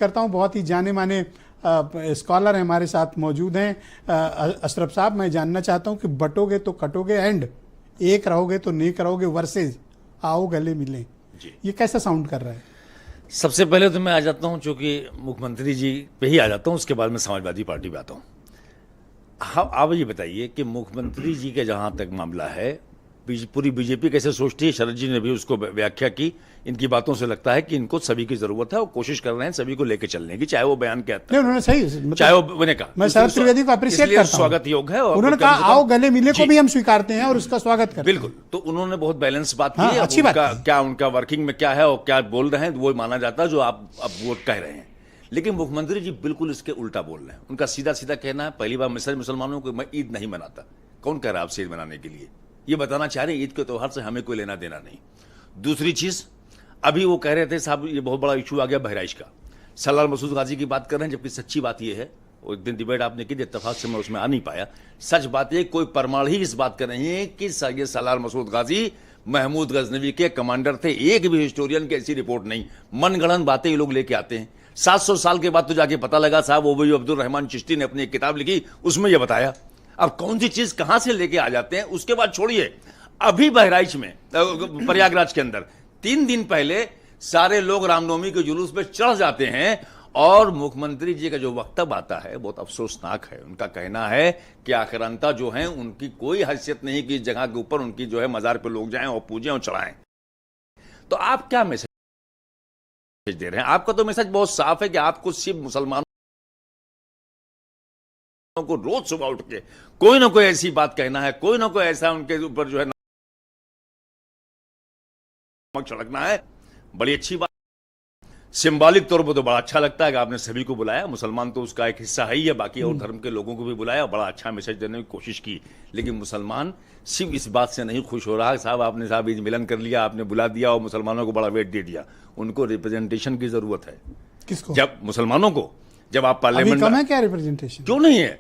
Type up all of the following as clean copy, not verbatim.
करता हूं, बहुत ही जाने माने स्कॉलर हैं हमारे साथ मौजूद हैं। अशरफ साहब, मैं जानना चाहता हूं कि बटोगे तो कटोगे एंड एक रहोगे तो नेक रहोगे वर्सेज आओ गले मिलें, ये कैसा साउंड कर रहा है? सबसे पहले तो मैं आ जाता हूं, चूंकि मुख्यमंत्री जी पे ही आ जाता हूं, उसके बाद मैं समाजवादी पार्टी पे आता हूं। हाँ, आप ये बताइए कि मुख्यमंत्री जी का जहां तक मामला है, पूरी बीजेपी कैसे सोचती है, शरद जी ने भी उसको व्याख्या की। इनकी बातों से लगता है कि इनको सभी की जरूरत है और कोशिश कर रहे हैं सभी को लेकर चलने की, चाहे वो बयान कहता है। उन्होंने सही, चाहे वो मैंने कहा, मैं शरद त्रिवेदी को अप्रिशिएट करता हूं, स्वागत योग है। और उन्होंने कहा आओ गले मिले को भी हम स्वीकारते हैं और उसका स्वागत करते हैं। बिल्कुल, तो उन्होंने बहुत बैलेंस बात की है। अच्छी बात है। क्या उनका वर्किंग में क्या है और क्या बोल रहे हैं वो माना जाता है जो आप अब वो कह रहे हैं। लेकिन मुख्यमंत्री जी बिल्कुल इसके उल्टा बोल रहे हैं। उनका सीधा सीधा कहना है, पहली बार मैसेज मुसलमानों को, मैं ईद नहीं मनाता। कौन कह रहा है आपसे ईद मनाने के लिए? ये बताना चाह रहे हैं ईद के त्योहार से हमें कोई लेना देना नहीं। दूसरी चीज, अभी वो कह रहे थे साहब ये बहुत बड़ा इशू आ गया बहराइच का, सलाल मसूद गाजी की बात कर रहे हैं, जबकि सच्ची बात ये है, वो एक दिन डिबेट आपने की, इत्तेफाक से मैं उसमें आ नहीं पाया। सच बात है, कोई परमाण ही इस बात कर रहे हैं कि ये सलाल मसूद गाजी महमूद गजनवी के कमांडर थे। एक भी हिस्टोरियन की ऐसी रिपोर्ट नहीं, मनगढ़ंत बातें ये लोग लेके आते हैं। 700 साल के बाद तो जाके पता लगा साहब, वो भी अब्दुल रहमान चिश्ती ने अपनी एक किताब लिखी, उसमें यह बताया। अब कौन सी चीज कहां से लेके आ जाते हैं, उसके बाद छोड़िए। अभी बहराइच में, प्रयागराज के अंदर 3 दिन पहले सारे लोग रामनवमी के जुलूस पे चढ़ जाते हैं और मुख्यमंत्री जी का जो वक्तव्य आता है बहुत अफसोसनाक है। उनका कहना है कि आक्रांता जो है उनकी कोई हैसियत नहीं कि इस जगह के ऊपर उनकी जो है मजार पे लोग जाएं और पूजें और चढ़ाएं। तो आप क्या मैसेज दे रहे हैं? आपका तो मैसेज बहुत साफ है कि आपको सिर्फ मुसलमानों को रोज सुबह उठ के कोई ना कोई ऐसी बात कहना है, कोई ना कोई ऐसा उनके ऊपर जो है छिड़कना है। बड़ी अच्छी बात, सिंबॉलिक तौर पर तो बड़ा अच्छा लगता है कि आपने सभी को बुलाया। मुसलमान तो उसका एक हिस्सा है ही है, बाकी और धर्म के लोगों को भी बुलाया, बड़ा अच्छा मैसेज देने की कोशिश की। लेकिन मुसलमान सिर्फ इस बात से नहीं खुश हो रहा साहब, आपने साहब ईद मिलन कर लिया, आपने बुला दिया और मुसलमानों को बड़ा वेट दे दिया। उनको रिप्रेजेंटेशन की जरूरत है। किसको? जब मुसलमानों को, जब आप पार्लियामेंट में, क्या रिप्रेजेंटेशन क्यों नहीं है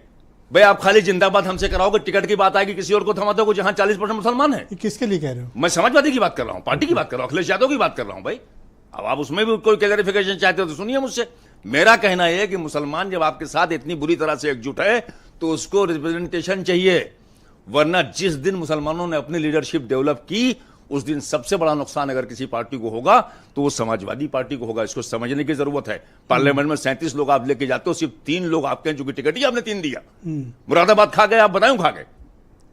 भाई? आप खाली जिंदाबाद हमसे कराओगे, टिकट की बात आएगी किसी और को थमा दोगे जहां 40% मुसलमान है। किसके लिए कह रहे हो? मैं समाजवादी की बात कर रहा हूं, पार्टी की बात कर रहा हूं, अखिलेश यादव की बात कर रहा हूं भाई। अब आप उसमें भी कोई क्लैरिफिकेशन चाहते हो तो सुनिए मुझसे। मेरा कहना यह है कि मुसलमान जब आपके साथ इतनी बुरी तरह से एकजुट है तो उसको रिप्रेजेंटेशन चाहिए, वरना जिस दिन मुसलमानों ने अपनी लीडरशिप डेवलप की उस दिन सबसे बड़ा नुकसान अगर किसी पार्टी को होगा तो वो समाजवादी पार्टी को होगा। इसको समझने की जरूरत है। पार्लियामेंट में 37 लोग आप लेके जाते हो, सिर्फ 3 लोग आपके हैं, जो कि टिकट ही आपने 3 दिया। मुरादाबाद खा गए, आप बताएं खा गए।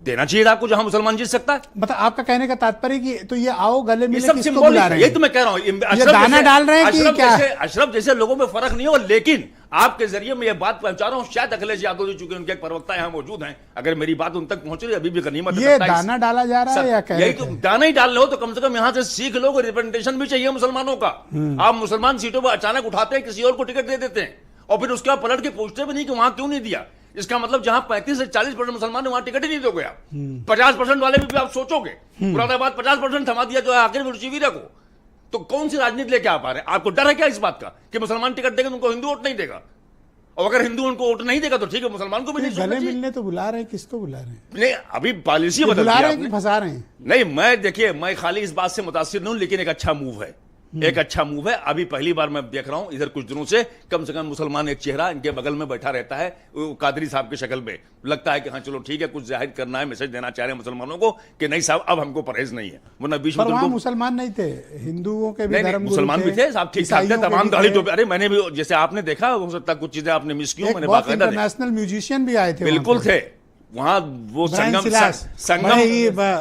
देना चाहिए आपको जहां मुसलमान जीत सकता है। मतलब आपका कहने का तात्पर्य कि तो ये आओ गले मिले सब किसको बुला रहे हैं? यही तो मैं कह रहा हूं, ये दाना डाल रहे हैं कि क्या? अशरफ जैसे लोगों में फर्क नहीं होगा, लेकिन आपके जरिए मैं ये बात पहुंचा रहा हूं, शायद अखिलेश यादव जी चूंकि उनके एक प्रवक्ता यहां मौजूद हैं, अगर मेरी बात उन तक पहुंच रही है, अभी भी गनीमत है। ये दाना डाला जा रहा है या क्या? यही तो दाना ही डाल रहे हो तो कम से कम यहां से सीख लो, रिप्रेजेंटेशन भी चाहिए मुसलमानों का। आप मुसलमान सीटों पर अचानक उठाते हैं, किसी और को टिकट दे देते हैं और फिर उसके बाद पलट के पूछते भी नहीं कि वहां क्यों नहीं दिया। इसका मतलब जहां 35 से 40% मुसलमान है वहां टिकट ही नहीं दोगे आप। 50% वाले भी आप सोचोगे, मुरादाबाद 50% थमा दिया जो है आखिर में रुचिवीरा को। तो कौन सी राजनीति लेके आप आ रहे हैं? आपको डर है क्या इस बात का कि मुसलमान टिकट देंगे तो उनको हिंदू वोट नहीं देगा? और अगर हिंदू उनको वोट नहीं देगा तो ठीक है, मुसलमान को भी नहीं गले मिलने तो बुला रहे हैं, किसको बुला रहे हैं? नहीं, अभी पॉलिसी बदल बुला रहे हैं कि फंसा रहे हैं? नहीं, मैं देखिए, मैं खाली इस बात से मुतासिर नहीं हूं, लेकिन एक अच्छा मूव है, एक अच्छा मूव है। अभी पहली बार मैं देख रहा हूं इधर कुछ दिनों से, कम मुसलमान एक चेहरा इनके बगल में बैठा रहता है, वो कादरी साहब की शक्ल में। लगता है कि हाँ चलो ठीक है, कुछ जाहिर करना है, मैसेज देना चाह रहे हैं मुसलमानों को कि नहीं साहब अब हमको परहेज नहीं है। वरना बीच में वहां मुसलमान नहीं थे, हिंदुओं के भी धर्म मुसलमान भी थे साहब, ठीक ठाक थे, तमाम दाढ़ी टोपी। अरे मैंने भी, जैसे आपने देखा, हो सकता कुछ चीजें आपने मिस की, मैंने बाकायदा इंटरनेशनल म्यूजिशियन भी आए थे, बिल्कुल थे वहां। वो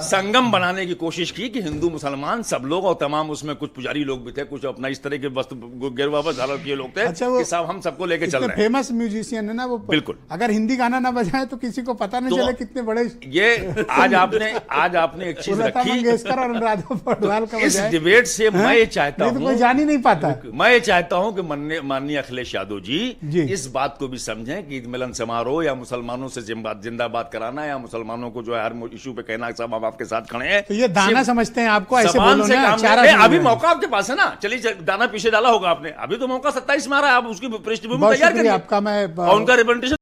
संगम बनाने की कोशिश की कि हिंदू मुसलमान सब लोग, और तमाम उसमें कुछ पुजारी लोग भी थे, कुछ अपना इस तरह के वस्त्र गेरुआ धारण किए लोग थे। अच्छा, कि साहब हम सबको लेके चल रहे हैं। फेमस म्यूजिशियन है ना वो, बिल्कुल। अगर हिंदी गाना ना बजाए तो किसी को पता नहीं चले कितने बड़े। ये आज आपने एक चीज रखी, मंगेशकर और अनुराधा पौडवाल का। इस डिबेट से मैं ये चाहता हूं, कोई जान ही नहीं पाता, मैं ये चाहता हूं कि माननीय अखिलेश यादव जी इस बात को भी समझें कि ईद मिलन समारोह या मुसलमानों से जिंदाबाद कराना या मुसलमानों को जो है हर इशू पे कहना सब हम आपके साथ खड़े हैं, तो ये दाना समझते हैं आपको? ऐसे बोलो ना, अभी मौका आपके पास है ना, चलिए दाना पीछे डाला होगा आपने, अभी तो मौका 27 में आ रहा है, आप उसकी पृष्ठभूमि तैयार करिए, आपका मैं उनका रिप्रेजेंटेशन